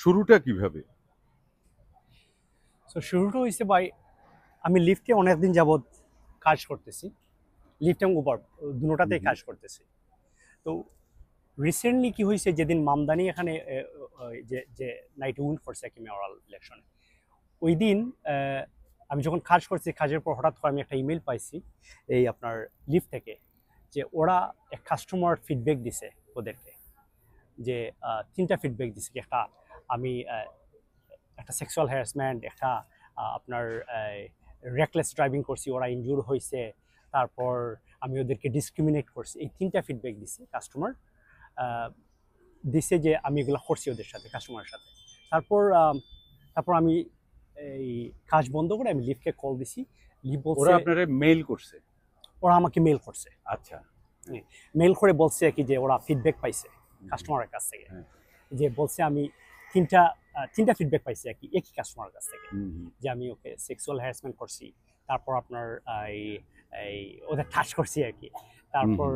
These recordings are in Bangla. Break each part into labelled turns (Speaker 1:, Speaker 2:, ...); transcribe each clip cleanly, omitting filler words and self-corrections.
Speaker 1: শুরুটা কিভাবে?
Speaker 2: সো শুরুটা হয়েছে ভাই, আমি লিফটে অনেকদিন যাবৎ কাজ করতেছি। লিফট এবং উবার দুটোতেই কাজ করতেছি। তো রিসেন্টলি কি হয়েছে, যেদিন মামদানি এখানে যে যে নাইট উইন করছে কি মেয়রাল ইলেকশনে, ওই দিন আমি যখন কাজ করছি, কাজের পর হঠাৎ করে আমি একটা ইমেল পাইছি এই আপনার লিফট থেকে, যে ওরা এক কাস্টমার ফিডব্যাক দিছে ওদেরকে, যে তিনটা ফিডব্যাক দিছে। একটা আমি একটা সেক্সুয়াল হ্যারাসমেন্ট, একটা আপনার রেকলেস ড্রাইভিং করছি, ওরা ইনজুর হয়েছে, তারপর আমি ওদেরকে ডিসক্রিমিনেট করছি। এই তিনটা ফিডব্যাক দিছি কাস্টমার দিছে, যে আমি এগুলো করছি ওদের সাথে, কাস্টমারের সাথে। তারপর তারপর আমি এই কাজ বন্ধ করে আমি লিফটকে কল দিছি। লিফট বলছে
Speaker 1: ওরা আপনারে মেইল করছে?
Speaker 2: ওরা আমাকে মেল করছে।
Speaker 1: আচ্ছা।
Speaker 2: মেল করে বলছে কি যে ওরা ফিডব্যাক পাইছে কাস্টমারের কাছ থেকে, যে বলছে আমি তিনটা ফিডব্যাক পাইছি একই কাস্টমারের কাছ থেকে, যে আমি ওকে সেক্সুয়াল হ্যারাসমেন্ট করছি, তারপর আপনার এই ওদের টাচ করছি আর কি, তারপর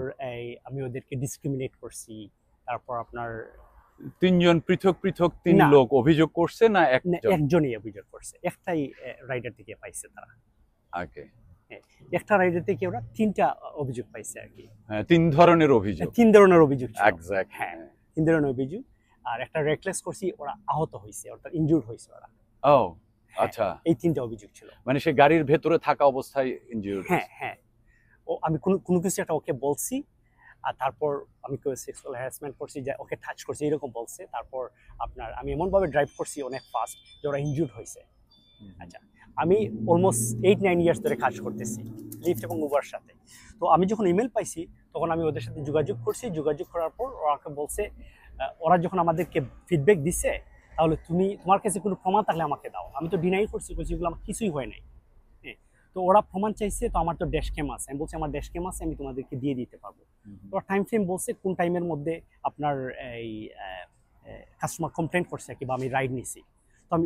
Speaker 2: আমি ওদেরকে ডিসক্রিমিনেট করছি, তারপর আপনার
Speaker 1: তিনজন পৃথক পৃথক তিন লোক অভিযোগ করছে না
Speaker 2: একজনই অভিযোগ করছে? একটাই রাইডার থেকে পাইছে তারা।
Speaker 1: ওকে।
Speaker 2: একটা রাইডার থেকে ওরা তিনটা অভিযোগ পাইছে আর কি।
Speaker 1: হ্যাঁ, তিন ধরনের অভিযোগ
Speaker 2: এক্স্যাক্ট। হ্যাঁ, তিন ধরনের অভিযোগ। আর একটা রেকলেস করছি, ওরা আহত হয়েছে, অর্থাৎ ইনজুর্ড হয়েছে ওরা।
Speaker 1: ও আচ্ছা,
Speaker 2: এই তিনটা অভিযোগ ছিল।
Speaker 1: মানে সে গাড়ির ভেতরে থাকা অবস্থায় ইনজুর্ড?
Speaker 2: হ্যাঁ হ্যাঁ। ও আমি কোনো কিছু একটা ওকে বলছি, আর তারপর আমি সেক্সুয়াল হ্যারাসমেন্ট করছি, যে ওকে টাচ করছি এরকম বলছে। তারপর আপনার আমি এমনভাবে ড্রাইভ করছি অনেক ফাস্ট যে ওরা ইনজুর্ড হয়েছে। আচ্ছা, আমি অলমোস্ট 8-9 ইয়ার্স ধরে কাজ করতেছি লিফট এবং উবার সাথে। তো আমি যখন ইমেল পাইছি, তখন আমি ওদের সাথে যোগাযোগ করছি। যোগাযোগ করার পর ওরাকে বলছে, ওরা যখন আমাদেরকে ফিডব্যাক দিচ্ছে, তাহলে তোমার কাছে কোনো প্রমাণ থাকলে আমাকে দাও। আমি তো ডিনাই করছি, এগুলো আমার কিছুই হয় নাই। হ্যাঁ, তো ওরা প্রমাণ চাইছে। তো আমার তো ড্যাশ ক্যাম আছে, আমি বলছি আমার ড্যাশ ক্যাম আছে, আমি তোমাদেরকে দিয়ে দিতে পারবো। ওরা টাইম ফ্রেম বলছে, কোন টাইমের মধ্যে আপনার এই কাস্টমার কমপ্লেন করছে কি বা আমি রাইড নিছি। তো আমি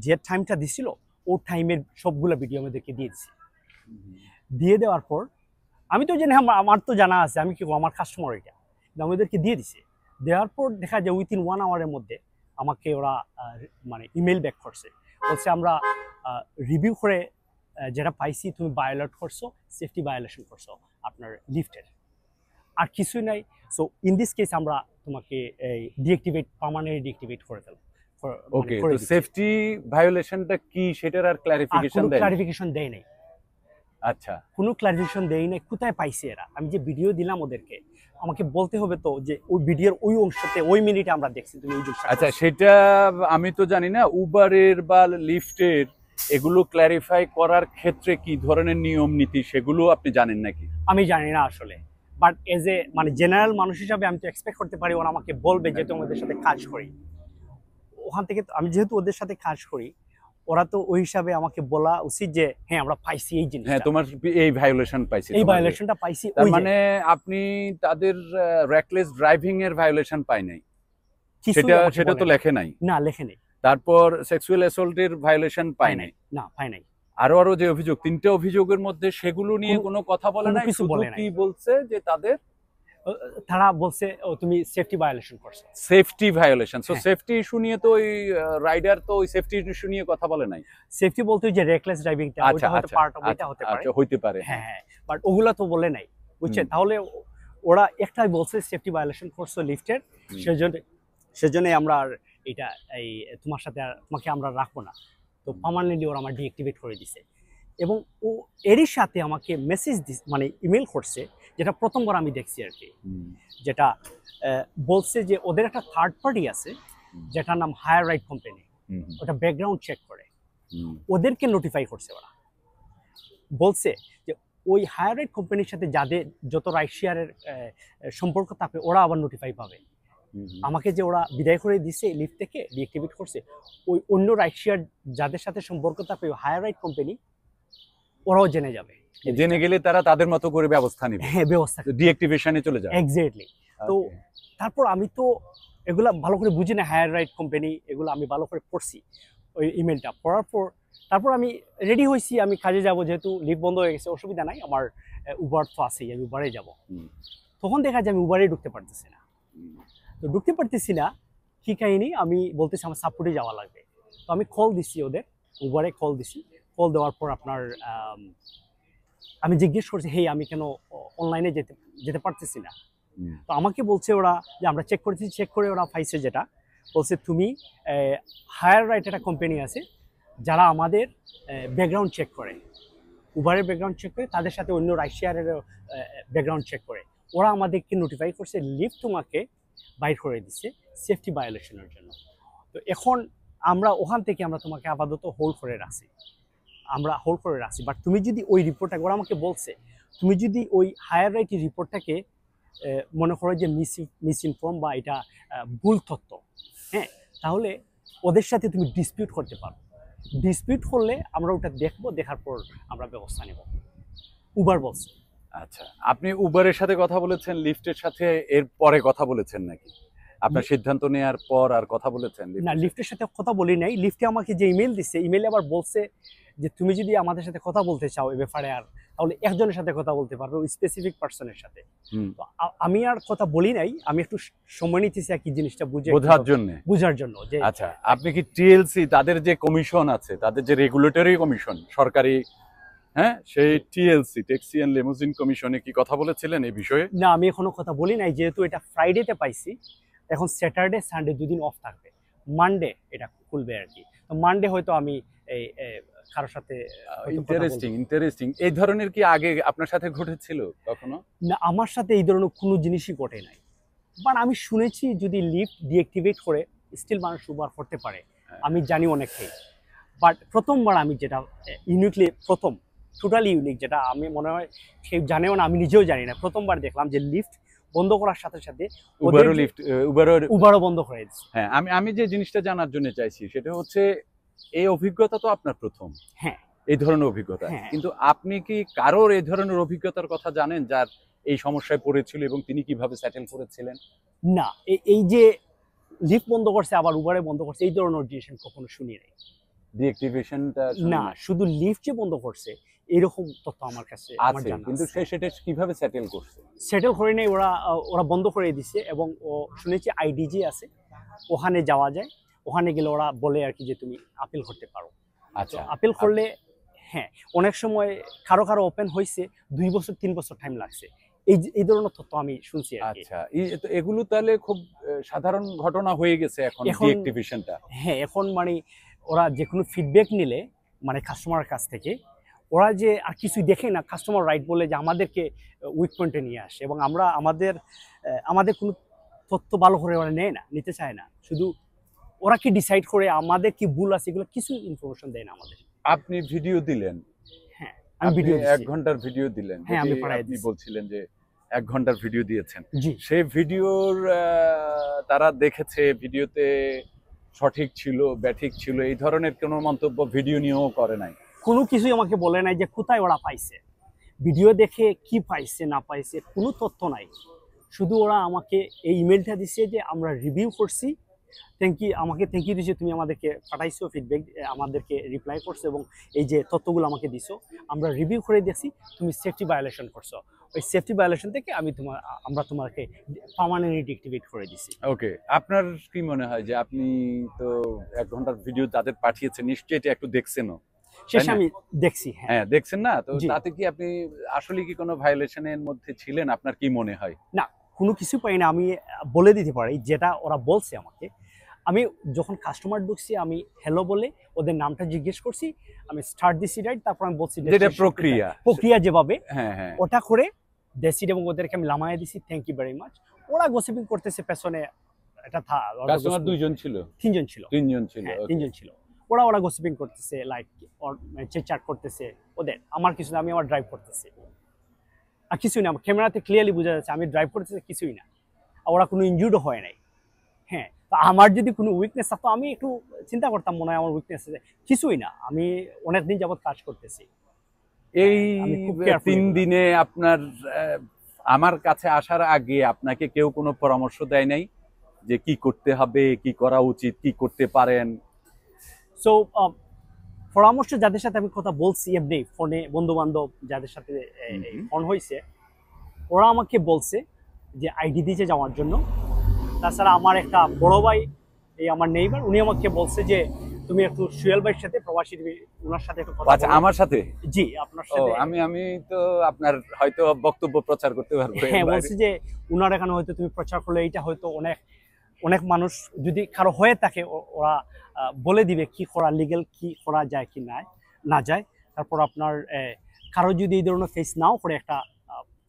Speaker 2: যে টাইমটা দিছিল ও টাইমের সবগুলো ভিডিও আমাদেরকে দিয়েছি। দিয়ে দেওয়ার পর আমি তো জানি, আমার তো জানা আছে, আমি কি আমার কাস্টমার এটা, আমি ওদেরকে দিয়ে দিছি। দেওয়ার পর দেখা যায় উইথিন 1 আওয়ারের মধ্যে আমাকে ওরা মানে ইমেল ব্যাক করছে, বলছে আমরা রিভিউ করে যেটা পাইছি, তুমি ভায়োলেট করছো, সেফটি ভায়োলেশন করছো আপনার লিফটের, আর কিছুই নাই। সো ইন দিস কেস আমরা তোমাকে ডিঅ্যাক্টিভেট, পার্মানেন্টলি ডিঅ্যাক্টিভেট করে দেব।
Speaker 1: ওকে, তো সেফটি ভায়োলেশনটা কি সেটার আর
Speaker 2: ক্লারিফিকেশন দেয় নাই।
Speaker 1: আচ্ছা,
Speaker 2: কোনো ক্লারিফিকেশন দেয় নাই। কোথায় পাইছে এরা? আমি যে ভিডিও দিলাম ওদেরকে, আমাকে বলতে হবে তো যে ওই ভিডিওর ওই অংশতে ওই মিনিটে আমরা দেখছি তুমি এই জিনিসটা।
Speaker 1: আচ্ছা, সেটা আমি তো জানি না উবারের বা লিফটের এগুলো ক্ল্যারিফাই করার ক্ষেত্রে কি ধরনের নিয়ম নীতি সেগুলো আপনি জানেন নাকি?
Speaker 2: আমি জানি না আসলে, বাট এজ এ মানে জেনারেল মানুষ হিসাবে আমি তো এক্সপেক্ট করতে পারি ওরা আমাকে বলবে, যেহেতু আমাদের সাথে কাজ করি ওখান থেকে। আমি যেহেতু ওদের সাথে কাজ করি, ওরা তো ওই হিসাবে আমাকে বলা উচিত যে হ্যাঁ আমরা পাইছি এই জিনিসটা।
Speaker 1: হ্যাঁ, তোমার এই ভায়োলেশন পাইছি,
Speaker 2: এই ভায়োলেশনটা পাইছি।
Speaker 1: তার মানে আপনি তাদের রেকলেস ড্রাইভিং এর ভায়োলেশন পাই নাই? সেটা তো লেখে নাই।
Speaker 2: না, লেখে নেই।
Speaker 1: তারপর সেক্সুয়াল অ্যাসল্টের ভায়োলেশন পাই নাই?
Speaker 2: না, পাই নাই।
Speaker 1: আরো যে অভিযোগ, তিনটা অভিযোগের মধ্যে সেগুলো নিয়ে কোনো কথা বলে নাই?
Speaker 2: কিছু বলে নাই।
Speaker 1: কি বলছে যে
Speaker 2: তারা বলছে তুমি সেফটি ভায়োলেশন করছো।
Speaker 1: Safety violation. So safety issue নিয়ে তো ওই রাইডার তো ওই সেফটি ইস্যু নিয়ে কথা বলে নাই।
Speaker 2: সেফটি বলতে যে রেকলেস ড্রাইভিংটা, ওটা হয়তো পার্ট অফ এটা হতে পারে।
Speaker 1: আচ্ছা, হইতে পারে।
Speaker 2: হ্যাঁ হ্যাঁ, বাট ওগুলা তো বলে নাই, বুঝছেন? তাহলে ওরা একটাই বলছে সেফটি ভায়োলেশন করছো লিফটের, সেজন্য আমরা আর এটা তোমাকে আমরা রাখবো না। তো পার্মানেন্টলি ওরা আমার ডিঅ্যাক্টিভেট করে দিছে। এবং ও এরই সাথে আমাকে মেসেজ মানে ইমেল করছে, যেটা প্রথমবার আমি দেখছি আর কি, যেটা বলছে যে ওদের একটা থার্ড পার্টি আছে যেটার নাম হায়ার রাইড কোম্পানি, ওটা ব্যাকগ্রাউন্ড চেক করে, ওদেরকে নোটিফাই করছে। ওরা বলছে যে ওই হায়ার রাইড কোম্পানির সাথে যাদের যত রাইড শেয়ারের সম্পর্ক থাকবে ওরা আবার নোটিফাই পাবে। আমাকে যে ওরা বিদায় করে দিছে লিফট থেকে, ডিঅ্যাক্টিভেট করছে, ওই অন্য রাইড শেয়ার যাদের সাথে সম্পর্ক থাকবে হায়ার রাইড কোম্পানি, ওরাও জেনে যাবে।
Speaker 1: জেনে গেলে তারা তাদের মতো করে ব্যবস্থা নেবে।
Speaker 2: হ্যাঁ, ব্যবস্থা
Speaker 1: ডিঅ্যাক্টিভেশনে চলে যাবে।
Speaker 2: এক্স্যাক্টলি। তো তারপর আমি তো এগুলা ভালো করে বুঝি না, হায়ার রাইড কোম্পানি এগুলো আমি ভালো করে পড়ছি ওই ইমেলটা পড়ার পর। তারপর আমি রেডি হয়েছি, আমি কাজে যাব, যেহেতু লিফট বন্ধ হয়ে গেছে, অসুবিধা নাই, আমার উবার তো আছেই, আমি উবারে যাব। তখন দেখা যায় আমি উবারে ঢুকতে পারতেছি না। তো ঢুকতে পারতেছি না, কি কাহিনী আমি বলতেছি আমার সাপোর্টে যাওয়া লাগবে। তো আমি কল দিছি ওদের, উবারে কল দিছি। কল দেওয়ার পর আপনার আমি জিজ্ঞেস করছি হেই আমি কেন অনলাইনে যেতে যেতে পারতেছি না। তো আমাকে বলছে ওরা যে আমরা চেক করেছি, চেক করে ওরা পাইছে যেটা বলছে তুমি হায়ার রাইট একটা কোম্পানি আছে যারা আমাদের ব্যাকগ্রাউন্ড চেক করে, উবারের ব্যাকগ্রাউন্ড চেক করে, তাদের সাথে অন্য রাইড শেয়ারের ব্যাকগ্রাউন্ড চেক করে। ওরা আমাদেরকে নোটিফাই করছে লিফট তোমাকে বাইর করে দিচ্ছে সেফটি ভায়োলেশনের জন্য। তো এখন আমরা ওখান থেকে আমরা তোমাকে আপাতত হোল্ড করে রাখছি, বাট তুমি যদি ওই রিপোর্টটাকে, ওরা আমাকে বলছে তুমি যদি ওই হায়ার রাইটের রিপোর্টটাকে মনে করো যে মিসইনফর্ম বা এটা ভুল তথ্য, হ্যাঁ, তাহলে ওদের সাথে তুমি ডিসপিউট করতে পারো। ডিসপিউট করলে আমরা ওটা দেখবো, দেখার পর আমরা ব্যবস্থা নেব, উবার বলছে।
Speaker 1: আচ্ছা, আপনি উবারের সাথে কথা বলেছেন, লিফটের সাথে এর পরে কথা বলেছেন নাকি? আপনার সিদ্ধান্ত নেওয়ার পর আর কথা বলেছেন?
Speaker 2: না, লিফটের সাথে কথা বলি নাই। লিফটে আমাকে যে ইমেল দিচ্ছে, ইমেলে আবার বলছে যে তুমি যদি আমাদের সাথে কথা বলতে চাও এ ব্যাপারে আর, তাহলে একজনের সাথে কথা বলতে পারবে, ওই স্পেসিফিক পার্সনের সাথে। তো আমি আর কথা বলি নাই, আমি একটু সময় নিতেছি আর কি জিনিসটা বোঝার জন্য যে
Speaker 1: আচ্ছা, আপনি কি টিএলসি তাদের যে কমিশন আছে, তাদের যে রেগুলেটরি কমিশন সরকারি, হ্যাঁ, সেই টিএলসি ট্যাক্সি এন্ড লিমুজিন কমিশনে কি কথা বলেছিলেন এই বিষয়ে?
Speaker 2: না, আমি এখনো কথা বলি নাই, যেহেতু এটা ফ্রাইডেতে পাইছি। এখন স্যাটারডে সানডে দুদিন অফ থাকবে, মানডে এটা খুলবে আর কি। তো মানডে হয়তো আমি এই কারোর সাথে
Speaker 1: ইন্টারেস্টিং। এই ধরনের কি আগে আপনার সাথে ঘটেছিল কখনো?
Speaker 2: না, আমার সাথে এই ধরনের কোনো জিনিসই ঘটে নাই। বাট আমি শুনেছি যদি লিফট ডিঅ্যাক্টিভেট করে স্টিল মানুষ উবার করতে পারে, আমি জানি অনেকটাই। বাট প্রথমবার আমি যেটা ইউনিকলি, প্রথম টোটালি ইউনিক, যেটা আমি মনে হয় কেউ জানেও না, আমি নিজেও জানি না, প্রথমবার দেখলাম যে লিফট বন্ধ করার সাথে সাথে উবারও বন্ধ করে দিচ্ছে।
Speaker 1: হ্যাঁ, আমি যে জিনিসটা জানার জন্য চাইছি সেটা হচ্ছে এই অভিজ্ঞতা তো আপনার প্রথম।
Speaker 2: হ্যাঁ,
Speaker 1: এই ধরনের অভিজ্ঞতা, কিন্তু আপনি কি কারোর এই ধরনের অভিজ্ঞতার কথা জানেন যার এই সমস্যায় পড়েছিল এবং তিনি কিভাবে সেটেল করেছিলেন?
Speaker 2: না, এই যে লিফট বন্ধ করছে আবার উবারে বন্ধ করছে এই ধরনের ডিসিশন কখনো শুনি নাই।
Speaker 1: ডিঅ্যাক্টিভেশনটা
Speaker 2: না, শুধু লিফট যে বন্ধ করছে এরকম তথ্য আমার কাছে
Speaker 1: আছে, কিন্তু সেটা কিভাবে সেটেল করছে?
Speaker 2: সেটেল করে নেই, ওরা বন্ধ করে দিছে। এবং ও শুনেছি আইডিজি আছে, ওখানে যাওয়া যায়, ওখানে গেলে ওরা বলে আর কি যে তুমি আপিল করতে পারো।
Speaker 1: আচ্ছা,
Speaker 2: আপিল করলে হ্যাঁ, অনেক সময় কারো ওপেন হয়েছে 2 বছর 3 বছর টাইম লাগছে, এই ধরনের তথ্য আমি শুনছি আর কি।
Speaker 1: আচ্ছা, এগুলো তাহলে খুব সাধারণ ঘটনা হয়ে গেছে এখন ডিঅ্যাক্টিভেশনটা।
Speaker 2: হ্যাঁ, এখন মানে ওরা যে কোনো ফিডব্যাক নিলে মানে কাস্টমারের কাছ থেকে, ওরা যে আর কিছুই দেখে না, কাস্টমার রাইট বলে যে আমাদেরকে উইক পয়েন্টে নিয়ে আসে, এবং আমরা আমাদের কোনো তথ্য ভালো করে ওরা নেয় না, নিতে চায় না। শুধু ওরা কি ডিসাইড করে আমাদের কি ভুল আছে এগুলো কিছু ইনফরমেশন দেয় না আমাদের।
Speaker 1: আপনি ভিডিও দিলেন?
Speaker 2: হ্যাঁ, আমি ভিডিও
Speaker 1: 1 ঘন্টার ভিডিও দিলেন।
Speaker 2: হ্যাঁ,
Speaker 1: আপনি বলছিলেন যে 1 ঘন্টার ভিডিও দিয়েছেন।
Speaker 2: জি,
Speaker 1: সেই ভিডিওর তারা দেখেছে, ভিডিওতে সঠিক ছিল ব্যাঠিক ছিল এই ধরনের কোনো মন্তব্য ভিডিও নিয়েও করে নাই?
Speaker 2: কোনো কিছুই আমাকে বলে নাই যে কোথায় ওরা পাইছে, ভিডিও দেখে কি পাইছে না পাইছে কোনো তথ্য নাই। শুধু ওরা আমাকে এই ইমেলটা দিচ্ছে যে আমরা রিভিউ করছি, থ্যাংক ইউ দিচ্ছে, তুমি আমাদেরকে পাঠাইছো ফিডব্যাক, আমাদেরকে রিপ্লাই করছো এবং এই যে তথ্যগুলো আমাকে দিছো, আমরা রিভিউ করে দেখছি তুমি সেফটি ভায়োলেশন করছো। ওই সেফটি ভায়োলেশন থেকে আমরা তোমাকে পার্মানেন্টলি ডিঅ্যাক্টিভেট করে দিছি।
Speaker 1: ওকে, আপনার কি মনে হয় যে আপনি তো 1 ঘন্টার ভিডিও তাদের পাঠিয়েছেন, নিশ্চয়ই এটা একটু দেখছেনও?
Speaker 2: শেষে আমি দেখছি।
Speaker 1: হ্যাঁ, দেখছেন না? তো তাতে কি আপনি আসলে কি কোনো ভায়োলেশনের মধ্যে ছিলেন? আপনার কি মনে হয়?
Speaker 2: না, কোনো কিছু পাই না। আমি বলে দিতে পারি যেটা ওরা বলছে আমাকে। আমি যখন কাস্টমার ঢুকছি আমি হ্যালো বলে ওদের নামটা জিজ্ঞেস করছি, আমি স্টার্ট দিছি রাইট, তারপর আমি বলছি
Speaker 1: যেটা প্রক্রিয়া
Speaker 2: যেভাবে
Speaker 1: হ্যাঁ
Speaker 2: ওটা করে দেশি, এবং ওদেরকে আমি লামায় দিছি থ্যাংক ইউ ভেরি মাচ। ওরা গসিপিং করতেছে পেছনে, এটা
Speaker 1: কাস্টমার 2 জন ছিল?
Speaker 2: 3 জন ছিল।
Speaker 1: 3 জন ছিল,
Speaker 2: 3 জন ছিল। ওরা গসিপিং করতেছে, লাইক চেক করতেছে ওদের, আমার কিছু না, আমি আমার ড্রাইভ করতেছি আর কিছুই না। ক্যামেরাতে ক্লিয়ারলি বোঝা যাচ্ছে আমি ড্রাইভ করতেছি, কিছুই না। ওরা কোনো ইনজুর্ডও হয় নাই। হ্যাঁ, তো আমার যদি কোনো উইকনেস থাকতো আমি একটু চিন্তা করতাম, মনে হয় আমার উইকনেস আছে, কিছুই না। আমি অনেকদিন যাবত কাজ করতেছি।
Speaker 1: এই 3 দিনে আপনার আমার কাছে আসার আগে আপনাকে কেউ কোনো পরামর্শ দেয় নাই যে কি করতে হবে, কি করা উচিত, কি করতে পারেন?
Speaker 2: সো পরামর্শ যাদের সাথে আমি কথা বলছি এমনি ফোনে, বন্ধু বান্ধব যাদের সাথে ফোন হয়েছে, ওরা আমাকে বলছে যে আইডি দিতে যাওয়ার জন্য। তাছাড়া আমার একটা বড় ভাই এই আমার নেইবার, উনি আমাকে বলছে যে তুমি একটু সুয়েল ভাইয়ের সাথে প্রবাসী ওনার সাথে একটু কথা
Speaker 1: আচ্ছা
Speaker 2: বলো।
Speaker 1: আমার সাথে
Speaker 2: জি আপনার
Speaker 1: ও
Speaker 2: সাথে।
Speaker 1: আমি তো আপনার হয়তো বক্তব্য প্রচার করতে পারবো এর
Speaker 2: হ্যাঁ
Speaker 1: বাইরে।
Speaker 2: বলছি যে উনার এখানে হয়তো তুমি প্রচার করলে এইটা হয়তো অনেক অনেক মানুষ যদি কারো হয়ে থাকে ওরা বলে দিবে কি করা লিগেল, কি করা যায় কি না যায়। তারপর আপনার কারো যদি এই ধরনের ফেস নাও করে একটা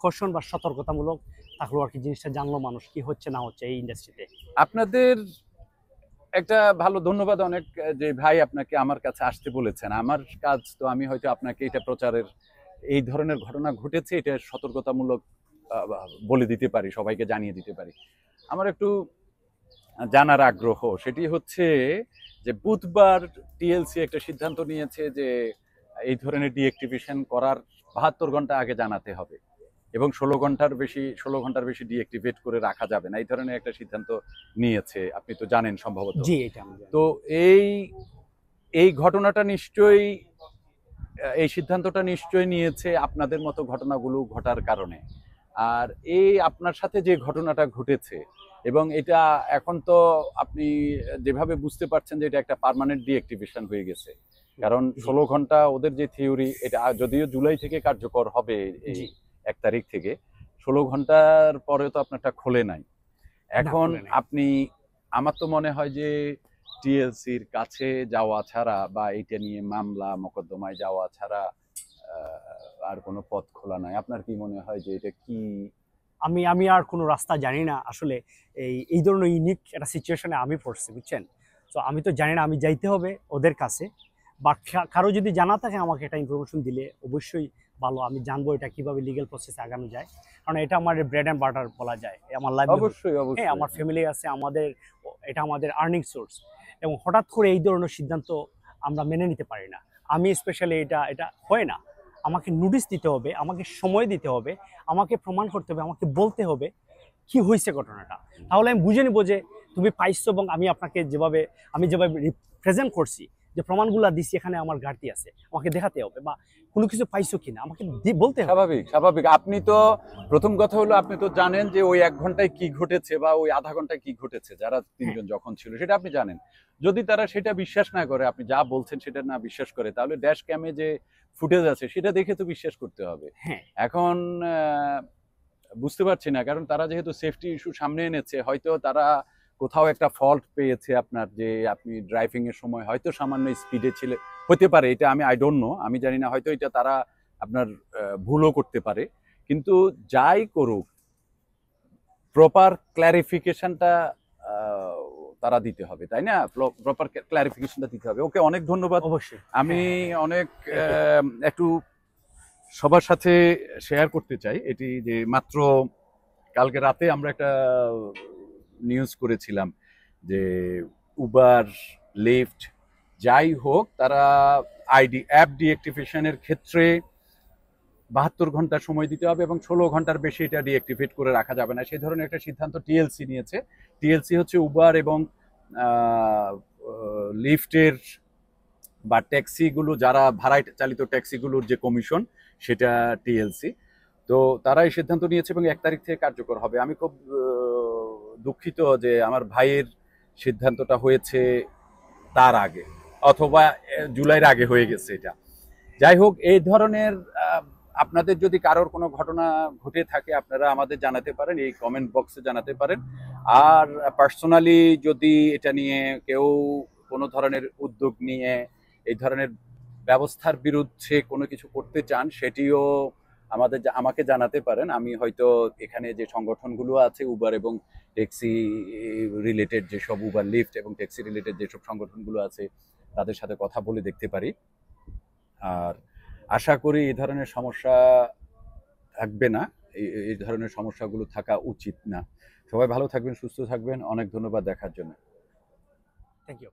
Speaker 2: কশন বা সতর্কতামূলক থাকলো আর কি, জিনিসটা জানলো মানুষ কি হচ্ছে না হচ্ছে এই ইন্ডাস্ট্রিতে।
Speaker 1: আপনাদের একটা ভালো ধন্যবাদ অনেক যে ভাই আপনাকে আমার কাছে আসতে বলেছেন। আমার কাজ তো আমি হয়তো আপনাকে এটা প্রচারের এই ধরনের ঘটনা ঘটেছে এটা সতর্কতামূলক বলে দিতে পারি, সবাইকে জানিয়ে দিতে পারি। আমার একটু জানার আগ্রহ সেটি হচ্ছে যে বুধবার টিএলসি একটা সিদ্ধান্ত নিয়েছে যে এই ধরনের ডিঅ্যাক্টিভেশন করার ৭২ ঘন্টা আগে জানাতে হবে এবং ১৬ ঘন্টার বেশি ডিঅ্যাক্টিভেট করে রাখা যাবে না, এই ধরনের একটা সিদ্ধান্ত নিয়েছে। আপনি তো জানেন সম্ভবত।
Speaker 2: জি এটা আমি জানি।
Speaker 1: তো এই এই ঘটনাটা নিশ্চয়ই এই সিদ্ধান্তটা নিশ্চয়ই নিয়েছে আপনাদের মতো ঘটনাগুলো ঘটার কারণে। আর এই আপনার সাথে যে ঘটনাটা ঘটেছে এবং এটা এখন তো আপনি যেভাবে বুঝতে পারছেন যে এটা একটা পার্মানেন্ট ডিঅ্যাক্টিভেশন হয়ে গেছে, কারণ ১৬ ঘন্টা ওদের যে থিওরি, এটা যদিও জুলাই থেকে কার্যকর হবে, এই
Speaker 2: জি
Speaker 1: ১ তারিখ থেকে ১৬ ঘন্টার পরে তো আপনারটা খোলে নাই। এখন
Speaker 2: খোলে নাই।
Speaker 1: আপনি, আমার তো মনে হয় যে টিএলসির কাছে যাওয়া ছাড়া বা এটা নিয়ে মামলা মোকদ্দমায় যাওয়া ছাড়া আর কোনো পথ খোলা নাই। আপনার কি মনে হয় যে এটা কি?
Speaker 2: আমি আমি আর কোনো রাস্তা জানি না আসলে। এই ধরনের ইউনিক একটা সিচুয়েশনে আমি পড়ছি বুঝছেন। তো আমি তো জানি না, আমি যাইতে হবে ওদের কাছে, বা কারো যদি জানা থাকে আমাকে একটা ইনফরমেশন দিলে অবশ্যই ভালো, আমি জানবো এটা কিভাবে লিগ্যাল প্রসেসে আগানো যায়। কারণ এটা আমার ব্রেড অ্যান্ড বাটার বলা যায়, আমার লাইফ।
Speaker 1: অবশ্যই
Speaker 2: হ্যাঁ
Speaker 1: অবশ্যই।
Speaker 2: আমার ফ্যামিলি আছে, এটা আমাদের আর্নিং সোর্স। এবং হঠাৎ করে এই ধরনের সিদ্ধান্ত আমরা মেনে নিতে পারি না। আমি স্পেশালি এটা হয় না। আমাকে নোটিশ দিতে হবে, আমাকে সময় দিতে হবে, আমাকে প্রমাণ করতে হবে, আমাকে বলতে হবে কি হয়েছে ঘটনাটা। তাহলে আমি বুঝে নিব যে তুমি পাইছো, এবং আমি যেভাবে রিপ্রেজেন্ট করছি, যে প্রমাণগুলো দিচ্ছি এখানে আমার ঘাটতি আছে, আমাকে দেখাতে হবে, বা কোনো কিছু পাইছো কিনা আমাকে বলতে হবে।
Speaker 1: স্বাভাবিক স্বাভাবিক। আপনি তো প্রথম কথা হলো আপনি তো জানেন যে ওই ১ ঘন্টায় কি ঘটেছে বা ওই আধা ঘন্টায় কি ঘটেছে, যারা
Speaker 2: হ্যাঁ
Speaker 1: তিনজন যখন ছিল সেটা আপনি জানেন। যদি তারা সেটা বিশ্বাস না করে, আপনি যা বলছেন সেটা না বিশ্বাস করে, তাহলে ড্যাশ ক্যামে যে ফুটেজ আছে সেটা দেখে তো বিশ্বাস করতে হবে।
Speaker 2: হ্যাঁ
Speaker 1: এখন বুঝতে পারছি না, কারণ তারা যেহেতু সেফটি ইস্যু সামনে এনেছে, হয়তো তারা কোথাও একটা ফল্ট পেয়েছে আপনার, যে আপনি ড্রাইভিং এর সময় হয়তো সামান্য স্পিডে ছিল, হতে পারে, এটা আমি আই ডোন্ট নো, আমি জানি না, হয়তো এটা তারা আপনার ভুলও করতে পারে। কিন্তু যাই করুক, প্রপার ক্ল্যারিফিকেশনটা তারা দিতে হবে, তাই না? প্রপার ক্ল্যারিফিকেশনটা দিতে হবে। ওকে, অনেক ধন্যবাদ।
Speaker 2: অবশ্যই।
Speaker 1: আমি
Speaker 2: হ্যাঁ
Speaker 1: অনেক
Speaker 2: থ্যাংক ইউ।
Speaker 1: একটু সবার সাথে শেয়ার করতে চাই এটি, যে মাত্র কালকে রাতে আমরা একটা নিউজ করেছিলাম যে উবার, লিফট যাই হোক, তারা অ্যাপ ডিঅ্যাক্টিভেশনের ক্ষেত্রে ৭২ ঘন্টা সময় দিতে হবে এবং ১৬ ঘন্টার বেশি এটা ডিঅ্যাক্টিভেট করে রাখা যাবে না, সেই ধরনের একটা সিদ্ধান্ত টিএলসি নিয়েছে। টিএলসি হচ্ছে উবার এবং লিফটের বা ট্যাক্সিগুলো, যারা ভাড়ায় চালিত ট্যাক্সিগুলোর যে কমিশন, সেটা টিএলসি। তো তারা এই সিদ্ধান্ত নিয়েছে এবং ১ তারিখ থেকে কার্যকর হবে। আমি খুব দুঃখিত যে আমার ভাইয়ের সিদ্ধান্তটা হয়েছে তার আগে, অথবা জুলাইয়ের আগে হয়ে গেছে এটা। যাই হোক, এই ধরনের আপনাদের যদি কারোর কোনো ঘটনা ঘটে থাকে আপনারা আমাদের জানাতে পারেন, এই কমেন্ট বক্সে জানাতে পারেন। আর পার্সোনালি যদি এটা নিয়ে কেউ কোনো ধরনের উদ্যোগ নিয়ে এই ধরনের ব্যবস্থার বিরুদ্ধে কোনো কিছু করতে চান, সেটিও আমাকে জানাতে পারেন। আমি হয়তো এখানে যে সংগঠনগুলো আছে উবার এবং ট্যাক্সি রিলেটেড, যেসব উবার, লিফট এবং ট্যাক্সি রিলেটেড যেসব সংগঠনগুলো আছে, তাদের সাথে কথা বলে দেখতে পারি। আর আশা করি এই ধরনের সমস্যা থাকবে না, এই ধরনের সমস্যাগুলো থাকা উচিত না। সবাই ভালো থাকবেন, সুস্থ থাকবেন। অনেক ধন্যবাদ দেখার জন্য।
Speaker 2: Thank you.